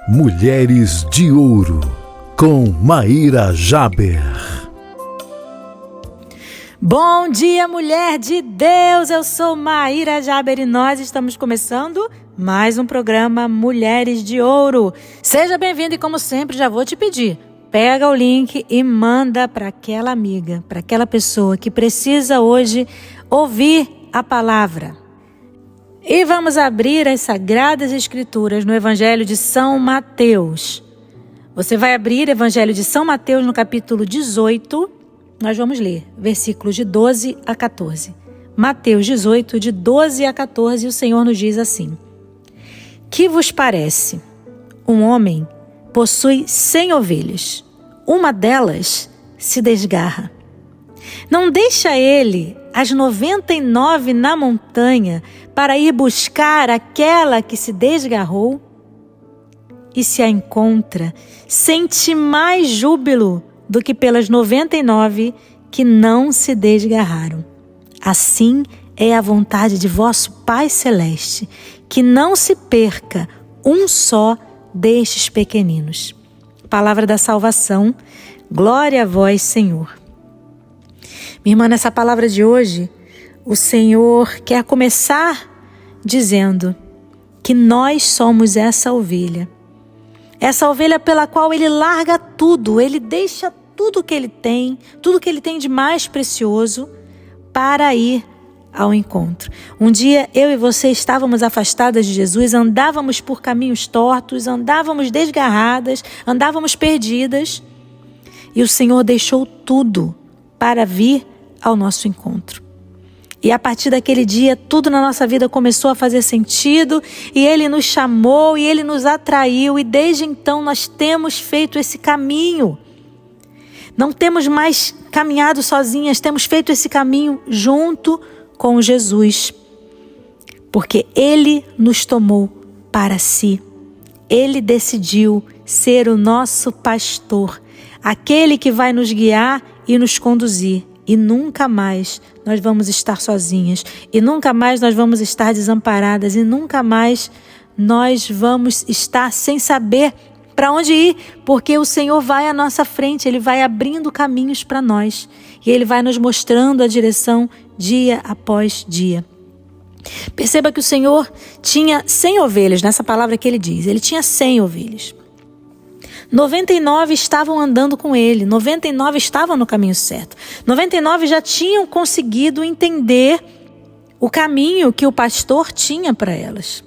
Mulheres de Ouro, com Maíra Jaber. Bom dia, mulher de Deus! Eu sou Maíra Jaber e nós estamos começando mais um programa Mulheres de Ouro. Seja bem-vindo e, como sempre, já vou te pedir, pega o link e manda para aquela amiga, para aquela pessoa que precisa hoje ouvir a palavra. E vamos abrir as Sagradas Escrituras no Evangelho de São Mateus. Você vai abrir o Evangelho de São Mateus no capítulo 18. Nós vamos ler versículos de 12 a 14. Mateus 18, de 12 a 14, o Senhor nos diz assim: Que vos parece? Um homem possui 100 ovelhas. Uma delas se desgarra. Não deixa ele as 99 na montanha para ir buscar aquela que se desgarrou? E se a encontra, sente mais júbilo do que pelas 99 que não se desgarraram. Assim é a vontade de vosso Pai Celeste, que não se perca um só destes pequeninos. Palavra da salvação, glória a vós, Senhor. Minha irmã, nessa palavra de hoje, o Senhor quer começar dizendo que nós somos essa ovelha pela qual Ele larga tudo, Ele deixa tudo que Ele tem de mais precioso para ir ao encontro. Um dia eu e você estávamos afastadas de Jesus, andávamos por caminhos tortos, andávamos desgarradas, andávamos perdidas, e o Senhor deixou tudo para vir ao nosso encontro. E a partir daquele dia, tudo na nossa vida começou a fazer sentido, e Ele nos chamou, e Ele nos atraiu, e desde então nós temos feito esse caminho. Não temos mais caminhado sozinhas, temos feito esse caminho junto com Jesus, porque Ele nos tomou para si. Ele decidiu ser o nosso pastor, aquele que vai nos guiar e nos conduzir. E nunca mais nós vamos estar sozinhas, e nunca mais nós vamos estar desamparadas, e nunca mais nós vamos estar sem saber para onde ir, porque o Senhor vai à nossa frente, Ele vai abrindo caminhos para nós, e Ele vai nos mostrando a direção dia após dia. Perceba que o Senhor tinha 100 ovelhas, nessa palavra que Ele diz, Ele tinha 100 ovelhas. 99 estavam andando com Ele, 99 estavam no caminho certo. 99 já tinham conseguido entender o caminho que o pastor tinha para elas.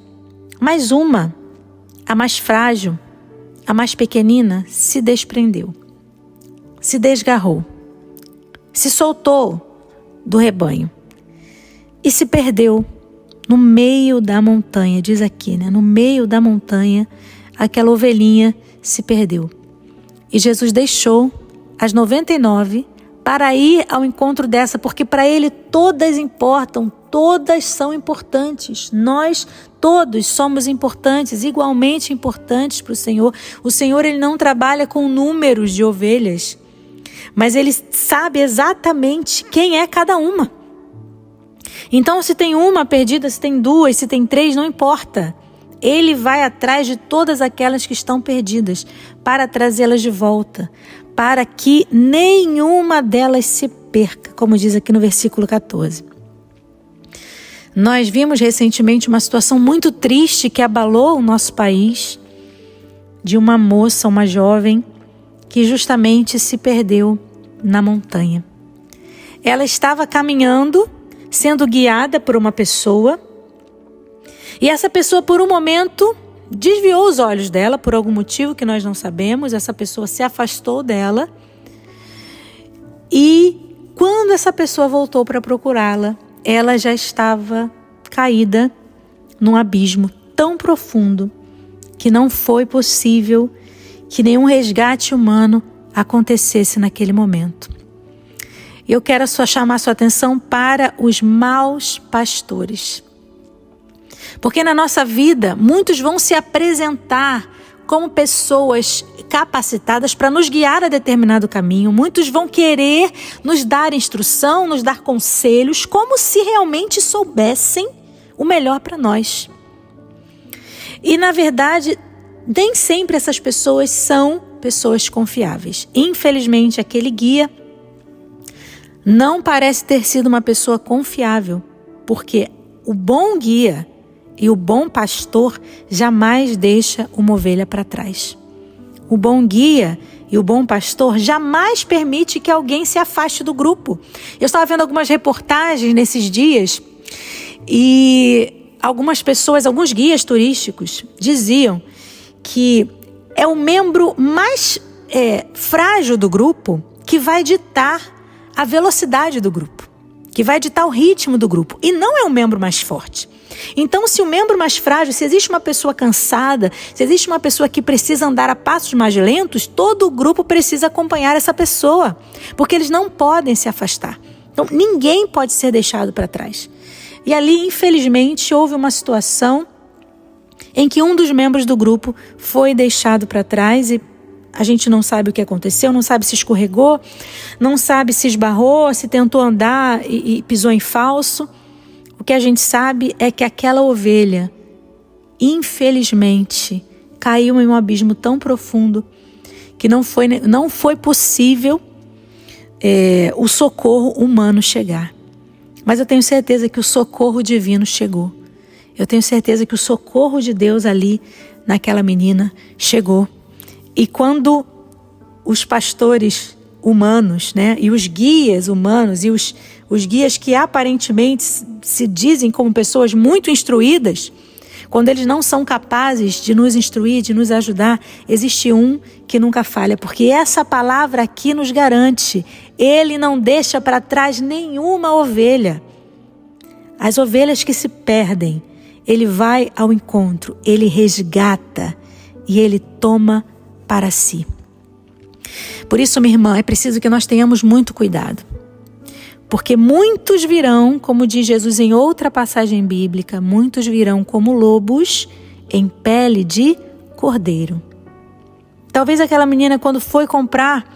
Mas uma, a mais frágil, a mais pequenina, se desprendeu, se desgarrou, se soltou do rebanho e se perdeu no meio da montanha. Diz aqui, no meio da montanha, aquela ovelhinha se perdeu. E Jesus deixou as 99 para ir ao encontro dessa, porque para Ele todas importam, todas são importantes. Nós todos somos importantes, igualmente importantes para o Senhor. O Senhor, Ele não trabalha com números de ovelhas, mas Ele sabe exatamente quem é cada uma. Então, se tem uma perdida, se tem duas, se tem três, não importa. Ele vai atrás de todas aquelas que estão perdidas para trazê-las de volta, para que nenhuma delas se perca, como diz aqui no versículo 14. Nós vimos recentemente uma situação muito triste que abalou o nosso país, de uma moça, uma jovem, que justamente se perdeu na montanha. Ela estava caminhando, sendo guiada por uma pessoa, e essa pessoa, por um momento, desviou os olhos dela, por algum motivo que nós não sabemos. Essa pessoa se afastou dela. E quando essa pessoa voltou para procurá-la, ela já estava caída num abismo tão profundo que não foi possível que nenhum resgate humano acontecesse naquele momento. Eu quero chamar sua atenção para os maus pastores. Porque na nossa vida, muitos vão se apresentar como pessoas capacitadas para nos guiar a determinado caminho. Muitos vão querer nos dar instrução, nos dar conselhos, como se realmente soubessem o melhor para nós. E, na verdade, nem sempre essas pessoas são pessoas confiáveis. Infelizmente, aquele guia não parece ter sido uma pessoa confiável, porque o bom guia e o bom pastor jamais deixa uma ovelha para trás. O bom guia e o bom pastor jamais permite que alguém se afaste do grupo. Eu estava vendo algumas reportagens nesses dias e algumas pessoas, alguns guias turísticos diziam que é o membro mais frágil do grupo que vai ditar a velocidade do grupo, que vai ditar o ritmo do grupo, e não é o membro mais forte. Então, se o membro mais frágil, se existe uma pessoa cansada, se existe uma pessoa que precisa andar a passos mais lentos, todo o grupo precisa acompanhar essa pessoa, porque eles não podem se afastar. Então, ninguém pode ser deixado para trás. E ali, infelizmente, houve uma situação em que um dos membros do grupo foi deixado para trás e a gente não sabe o que aconteceu, não sabe se escorregou, não sabe se esbarrou, se tentou andar e pisou em falso. O que a gente sabe é que aquela ovelha, infelizmente, caiu em um abismo tão profundo que não foi possível o socorro humano chegar. Mas eu tenho certeza que o socorro divino chegou. Eu tenho certeza que o socorro de Deus ali naquela menina chegou. E quando os pastores humanos, né, e os guias humanos e os guias que aparentemente se dizem como pessoas muito instruídas, quando eles não são capazes de nos instruir, de nos ajudar, existe um que nunca falha, porque essa palavra aqui nos garante, ele não deixa para trás nenhuma ovelha. As ovelhas que se perdem, ele vai ao encontro, ele resgata e ele toma para si. Por isso, minha irmã, é preciso que nós tenhamos muito cuidado. Porque muitos virão, como diz Jesus em outra passagem bíblica, muitos virão como lobos em pele de cordeiro. Talvez aquela menina, quando foi comprar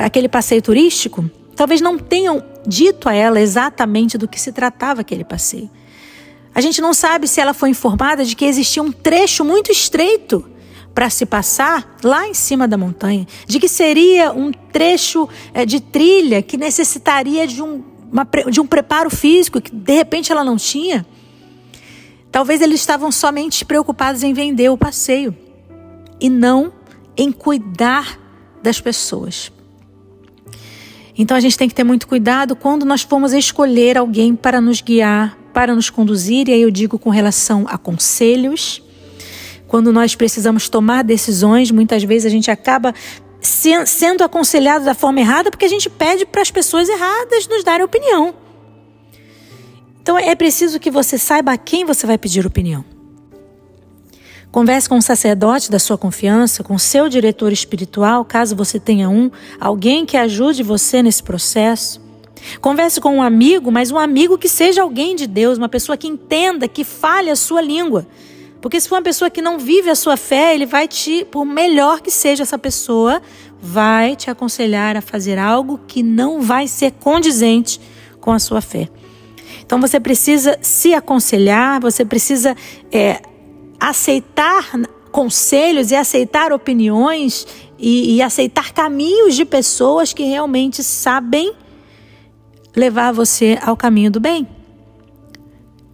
aquele passeio turístico, talvez não tenham dito a ela exatamente do que se tratava aquele passeio. A gente não sabe se ela foi informada de que existia um trecho muito estreito para se passar lá em cima da montanha, de que seria um trecho de trilha que necessitaria de um preparo físico que de repente ela não tinha. Talvez eles estavam somente preocupados em vender o passeio e não em cuidar das pessoas. Então a gente tem que ter muito cuidado quando nós formos escolher alguém para nos guiar, para nos conduzir, e aí eu digo com relação a conselhos. Quando nós precisamos tomar decisões, muitas vezes a gente acaba sendo aconselhado da forma errada porque a gente pede para as pessoas erradas nos darem opinião. Então é preciso que você saiba a quem você vai pedir opinião. Converse com um sacerdote da sua confiança, com seu diretor espiritual, caso você tenha alguém que ajude você nesse processo. Converse com um amigo, mas um amigo que seja alguém de Deus, uma pessoa que entenda, que fale a sua língua. Porque se for uma pessoa que não vive a sua fé, ele vai por melhor que seja essa pessoa, vai te aconselhar a fazer algo que não vai ser condizente com a sua fé. Então você precisa se aconselhar, você precisa aceitar conselhos e aceitar opiniões e aceitar caminhos de pessoas que realmente sabem levar você ao caminho do bem.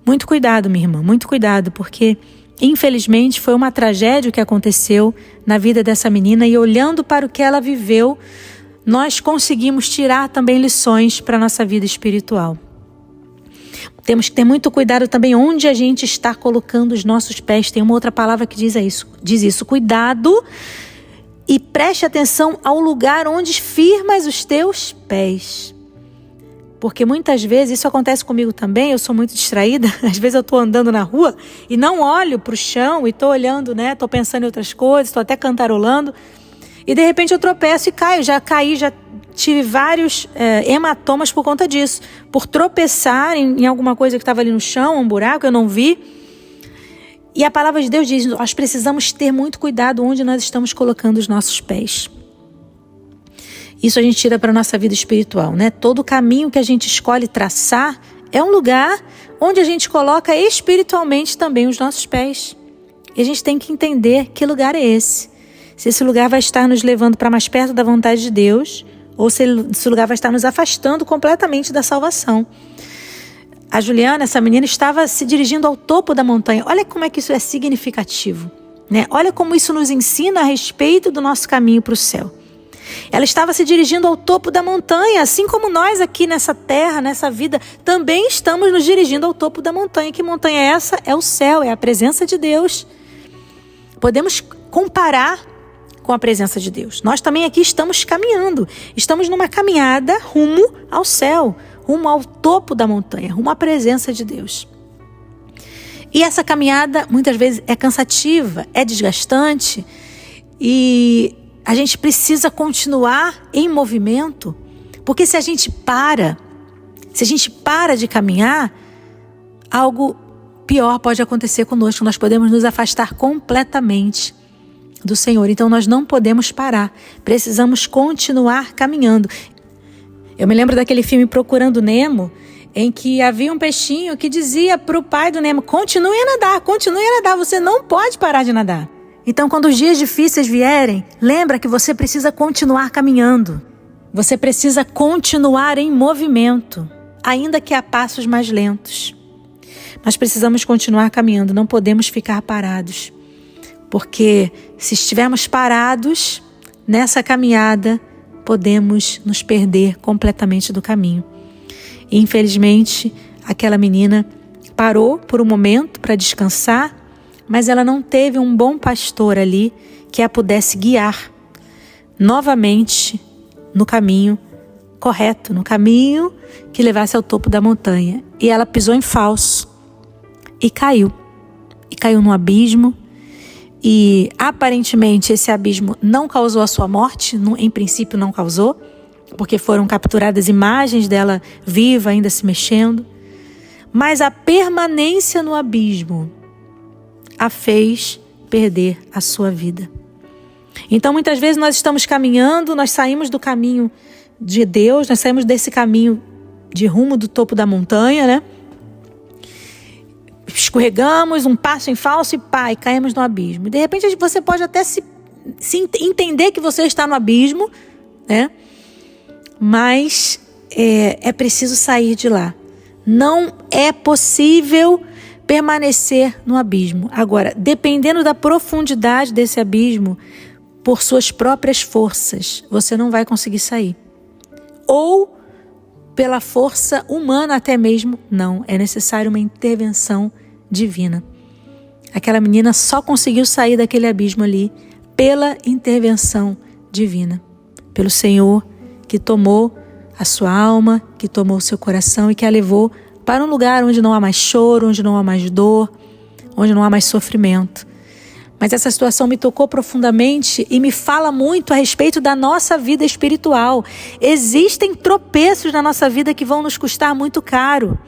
Muito cuidado, minha irmã, muito cuidado, porque infelizmente foi uma tragédia o que aconteceu na vida dessa menina, e olhando para o que ela viveu, nós conseguimos tirar também lições para a nossa vida espiritual. Temos que ter muito cuidado também onde a gente está colocando os nossos pés. Tem uma outra palavra que diz isso. Cuidado e preste atenção ao lugar onde firmas os teus pés. Porque muitas vezes, isso acontece comigo também, eu sou muito distraída, às vezes eu estou andando na rua e não olho para o chão e estou olhando, estou pensando em outras coisas, estou até cantarolando, e de repente eu tropeço e caio, já tive vários hematomas por conta disso, por tropeçar em alguma coisa que estava ali no chão, um buraco, eu não vi. E a palavra de Deus diz, nós precisamos ter muito cuidado onde nós estamos colocando os nossos pés. Isso a gente tira para a nossa vida espiritual, né? Todo caminho que a gente escolhe traçar é um lugar onde a gente coloca espiritualmente também os nossos pés. E a gente tem que entender que lugar é esse. Se esse lugar vai estar nos levando para mais perto da vontade de Deus, ou se esse lugar vai estar nos afastando completamente da salvação. A Juliana, essa menina, estava se dirigindo ao topo da montanha. Olha como é que isso é significativo, né? Olha como isso nos ensina a respeito do nosso caminho para o céu. Ela estava se dirigindo ao topo da montanha, assim como nós aqui nessa terra, nessa vida, também estamos nos dirigindo ao topo da montanha. Que montanha é essa? É o céu, é a presença de Deus. Podemos comparar com a presença de Deus. Nós também aqui estamos caminhando, estamos numa caminhada rumo ao céu, rumo ao topo da montanha, rumo à presença de Deus. E essa caminhada muitas vezes é cansativa, é desgastante e a gente precisa continuar em movimento, porque se a gente para de caminhar, algo pior pode acontecer conosco, nós podemos nos afastar completamente do Senhor. Então nós não podemos parar, precisamos continuar caminhando. Eu me lembro daquele filme Procurando Nemo, em que havia um peixinho que dizia para o pai do Nemo: continue a nadar, você não pode parar de nadar. Então quando os dias difíceis vierem, lembra que você precisa continuar caminhando, você precisa continuar em movimento, ainda que a passos mais lentos. Mas precisamos continuar caminhando, não podemos ficar parados. Porque se estivermos parados nessa caminhada, podemos nos perder completamente do caminho. E, infelizmente, aquela menina parou por um momento para descansar, mas ela não teve um bom pastor ali que a pudesse guiar novamente no caminho correto, no caminho que levasse ao topo da montanha. E ela pisou em falso e caiu num abismo. E aparentemente esse abismo não causou a sua morte, em princípio não causou, porque foram capturadas imagens dela viva, ainda se mexendo. Mas a permanência no abismo a fez perder a sua vida. Então muitas vezes nós estamos caminhando, nós saímos do caminho de Deus, nós saímos desse caminho de rumo do topo da montanha, né? Escorregamos, um passo em falso e caímos no abismo. De repente você pode até se entender que você está no abismo, né? Mas é preciso sair de lá. Não é possível permanecer no abismo. Agora, dependendo da profundidade desse abismo, por suas próprias forças, você não vai conseguir sair. Ou pela força humana até mesmo, não. É necessário uma intervenção divina. Aquela menina só conseguiu sair daquele abismo ali pela intervenção divina. Pelo Senhor que tomou a sua alma, que tomou o seu coração e que a levou para um lugar onde não há mais choro, onde não há mais dor, onde não há mais sofrimento. Mas essa situação me tocou profundamente e me fala muito a respeito da nossa vida espiritual. Existem tropeços na nossa vida que vão nos custar muito caro.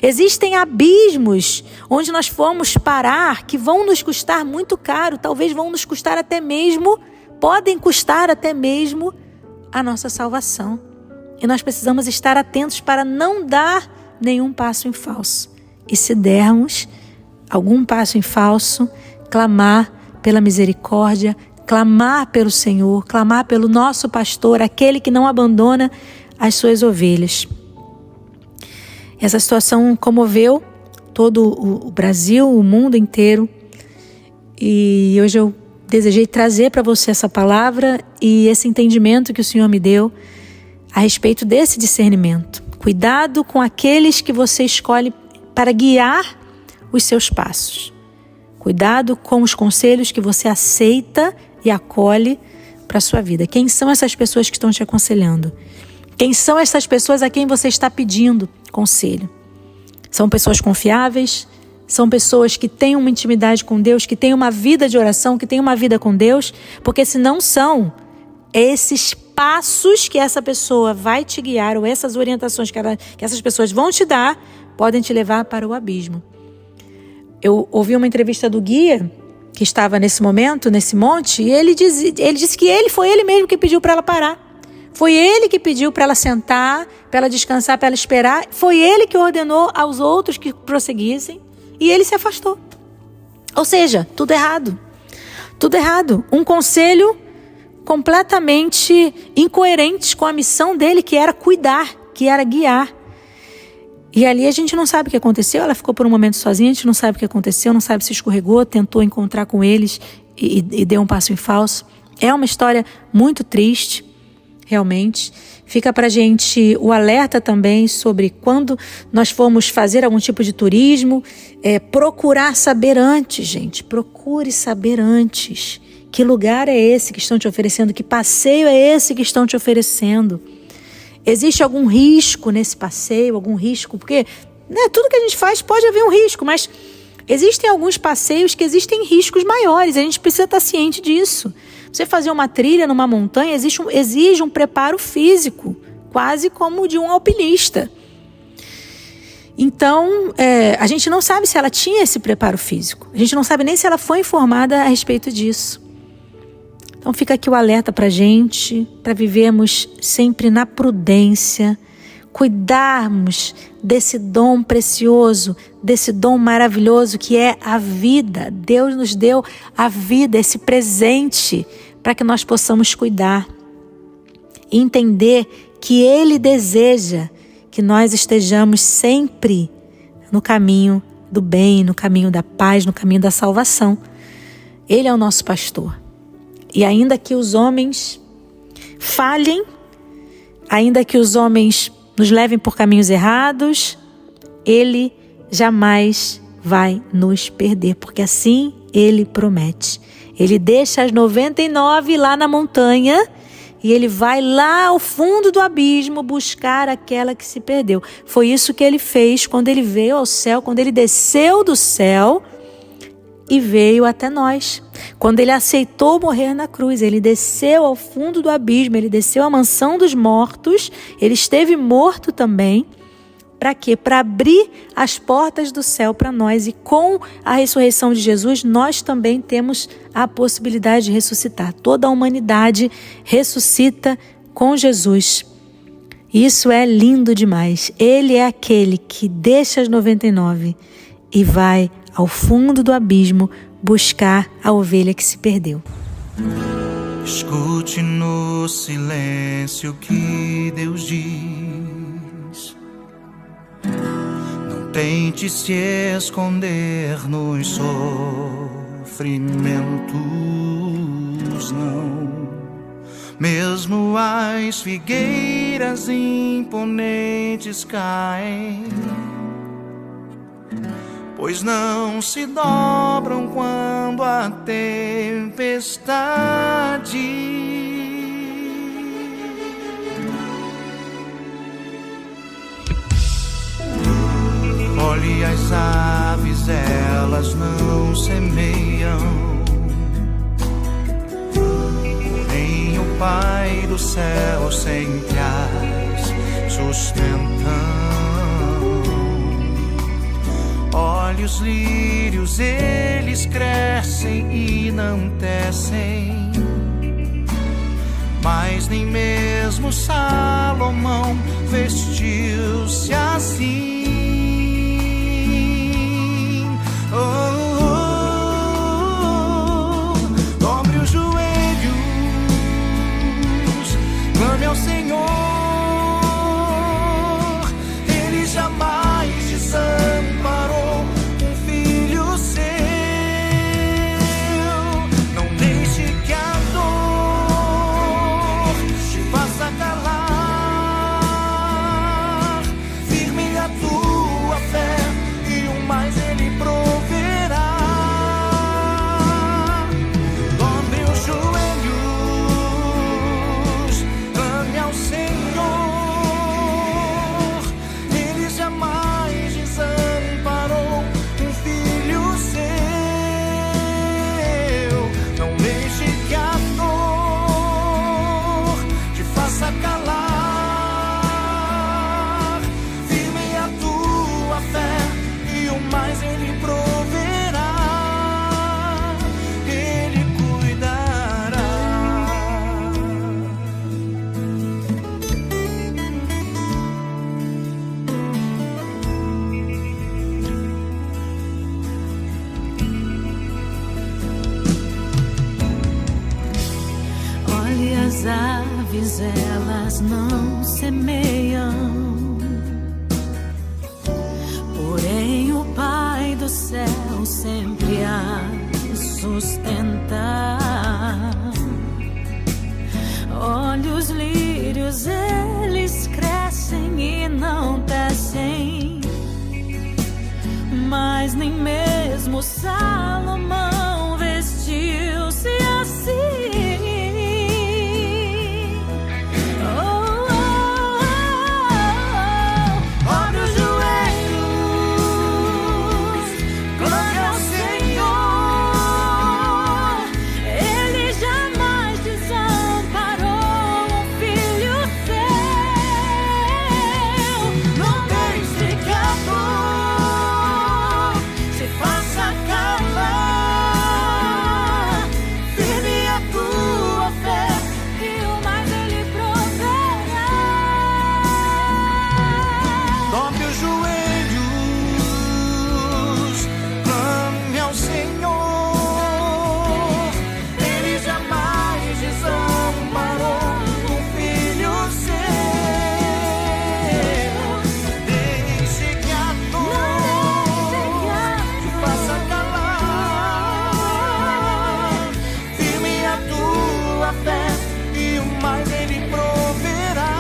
Existem abismos onde nós fomos parar que vão nos custar muito caro. Talvez vão nos custar até mesmo, podem custar até mesmo a nossa salvação. E nós precisamos estar atentos para não dar nenhum passo em falso. E se dermos algum passo em falso, clamar pela misericórdia, clamar pelo Senhor, clamar pelo nosso pastor, aquele que não abandona as suas ovelhas. Essa situação comoveu todo o Brasil, o mundo inteiro. E hoje eu desejei trazer para você essa palavra e esse entendimento que o Senhor me deu a respeito desse discernimento. Cuidado com aqueles que você escolhe para guiar os seus passos. Cuidado com os conselhos que você aceita e acolhe para a sua vida. Quem são essas pessoas que estão te aconselhando? Quem são essas pessoas a quem você está pedindo conselho? São pessoas confiáveis? São pessoas que têm uma intimidade com Deus, que têm uma vida de oração, que têm uma vida com Deus? Porque se não são, esses passos que essa pessoa vai te guiar ou essas orientações que essas pessoas vão te dar, podem te levar para o abismo. Eu ouvi uma entrevista do guia que estava nesse momento, nesse monte, e ele disse que foi ele mesmo que pediu para ela parar. Foi ele que pediu para ela sentar, para ela descansar, para ela esperar. Foi ele que ordenou aos outros que prosseguissem e ele se afastou. Ou seja, tudo errado. Tudo errado. Um conselho completamente incoerente com a missão dele, que era cuidar, que era guiar. E ali a gente não sabe o que aconteceu. Ela ficou por um momento sozinha, a gente não sabe o que aconteceu, não sabe se escorregou, tentou encontrar com eles e deu um passo em falso. É uma história muito triste, realmente. Fica pra gente o alerta também sobre quando nós formos fazer algum tipo de turismo, procurar saber antes, gente. Procure saber antes. Que lugar é esse que estão te oferecendo? Que passeio é esse que estão te oferecendo? Existe algum risco nesse passeio? Algum risco? Porque tudo que a gente faz pode haver um risco, mas existem alguns passeios que existem riscos maiores. A gente precisa estar ciente disso. Você fazer uma trilha numa montanha exige um preparo físico, quase como o de um alpinista. Então, a gente não sabe se ela tinha esse preparo físico. A gente não sabe nem se ela foi informada a respeito disso. Então fica aqui o alerta para a gente, para vivermos sempre na prudência, cuidarmos desse dom precioso, desse dom maravilhoso que é a vida. Deus nos deu a vida, esse presente, para que nós possamos cuidar e entender que Ele deseja que nós estejamos sempre no caminho do bem, no caminho da paz, no caminho da salvação. Ele é o nosso pastor. E ainda que os homens falhem, ainda que os homens nos levem por caminhos errados, Ele jamais vai nos perder, porque assim Ele promete. Ele deixa as 99 lá na montanha e Ele vai lá ao fundo do abismo buscar aquela que se perdeu. Foi isso que Ele fez quando Ele veio ao céu, quando Ele desceu do céu e veio até nós. Quando Ele aceitou morrer na cruz, Ele desceu ao fundo do abismo, Ele desceu à mansão dos mortos, Ele esteve morto também. Para quê? Para abrir as portas do céu para nós. E com a ressurreição de Jesus, nós também temos a possibilidade de ressuscitar. Toda a humanidade ressuscita com Jesus. Isso é lindo demais. Ele é aquele que deixa as 99 e vai ao fundo do abismo buscar a ovelha que se perdeu. Escute no silêncio que Deus diz. Não tente se esconder nos sofrimentos, não. Mesmo as figueiras imponentes caem, pois não se dobram quando a tempestade olhe as aves, elas não semeiam, nem o Pai do céu sempre as sustentam. Olhe os lírios, eles crescem e não tecem, mas nem mesmo Salomão vestiu-se assim. Dobre os joelhos, clame ao Senhor, Ele jamais desamparou um filho seu. Não deixe que a dor te faça calar, firme a tua e as aves elas não semeiam, porém o Pai do céu sempre a sustenta. Olha os lírios, eles crescem e não tecem, mas nem mesmo Salomão vestiu-se assim. Abre os joelhos, clame ao Senhor. Ele jamais desamparou um filho seu. Não deixe que a dor se faça calar. Firme a tua fé e o mais Ele proverá. Dobre os joelhos, clame ao Senhor. Ele jamais desamparou um filho seu. Deixe que a dor te faça calar. Firme a tua fé e o mais Ele proverá.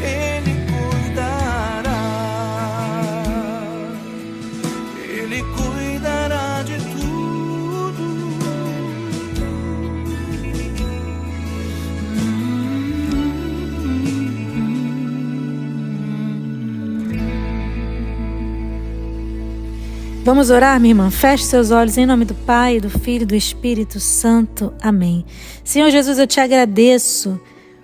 Ele cuidará. Ele cuidará de tudo. Vamos orar, minha irmã? Feche seus olhos em nome do Pai, do Filho e do Espírito Santo. Amém. Senhor Jesus, eu te agradeço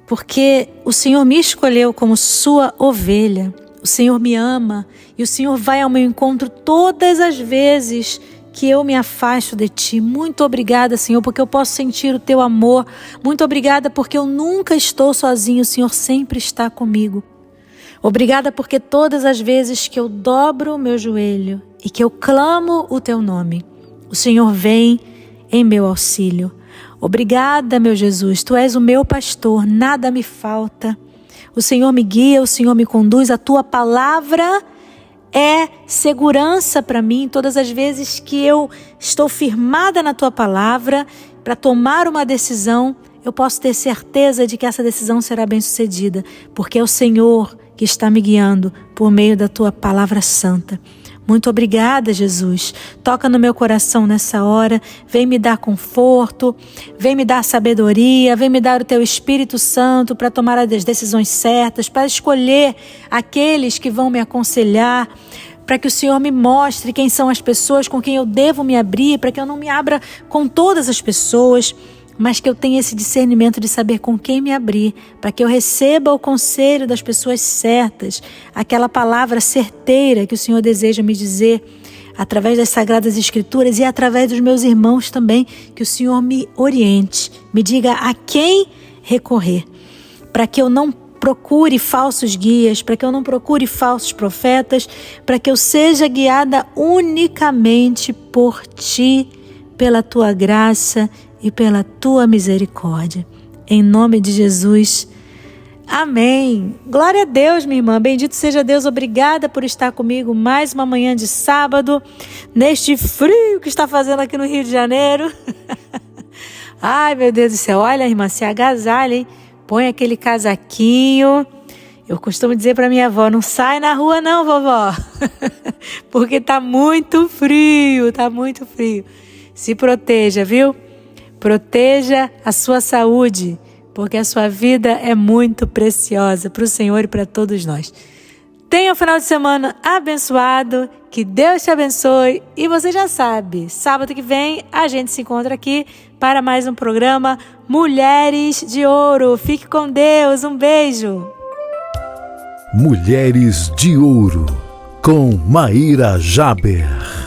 porque o Senhor me escolheu como sua ovelha. O Senhor me ama e o Senhor vai ao meu encontro todas as vezes que eu me afasto de Ti. Muito obrigada, Senhor, porque eu posso sentir o Teu amor. Muito obrigada porque eu nunca estou sozinho. O Senhor sempre está comigo. Obrigada porque todas as vezes que eu dobro o meu joelho e que eu clamo o Teu nome, o Senhor vem em meu auxílio. Obrigada, meu Jesus, Tu és o meu pastor, nada me falta. O Senhor me guia, o Senhor me conduz, a Tua palavra é segurança para mim. Todas as vezes que eu estou firmada na Tua palavra para tomar uma decisão, eu posso ter certeza de que essa decisão será bem-sucedida, porque é o Senhor que está me guiando por meio da Tua palavra santa. Muito obrigada, Jesus. Toca no meu coração nessa hora. Vem me dar conforto, vem me dar sabedoria, vem me dar o Teu Espírito Santo para tomar as decisões certas, para escolher aqueles que vão me aconselhar, para que o Senhor me mostre quem são as pessoas com quem eu devo me abrir, para que eu não me abra com todas as pessoas, mas que eu tenha esse discernimento de saber com quem me abrir, para que eu receba o conselho das pessoas certas, aquela palavra certeira que o Senhor deseja me dizer através das Sagradas Escrituras e através dos meus irmãos também, que o Senhor me oriente, me diga a quem recorrer, para que eu não procure falsos guias, para que eu não procure falsos profetas, para que eu seja guiada unicamente por Ti, pela Tua graça e pela Tua misericórdia. Em nome de Jesus. Amém. Glória a Deus, minha irmã. Bendito seja Deus. Obrigada por estar comigo mais uma manhã de sábado, neste frio que está fazendo aqui no Rio de Janeiro. Ai, meu Deus do céu. Olha, irmã, se agasalha, hein? Põe aquele casaquinho. Eu costumo dizer para minha avó, não sai na rua não, vovó. Porque tá muito frio, tá muito frio. Se proteja, viu? Proteja a sua saúde, porque a sua vida é muito preciosa para o Senhor e para todos nós. Tenha um final de semana abençoado, que Deus te abençoe. E você já sabe, sábado que vem a gente se encontra aqui para mais um programa Mulheres de Ouro. Fique com Deus, um beijo. Mulheres de Ouro, com Maíra Jaber.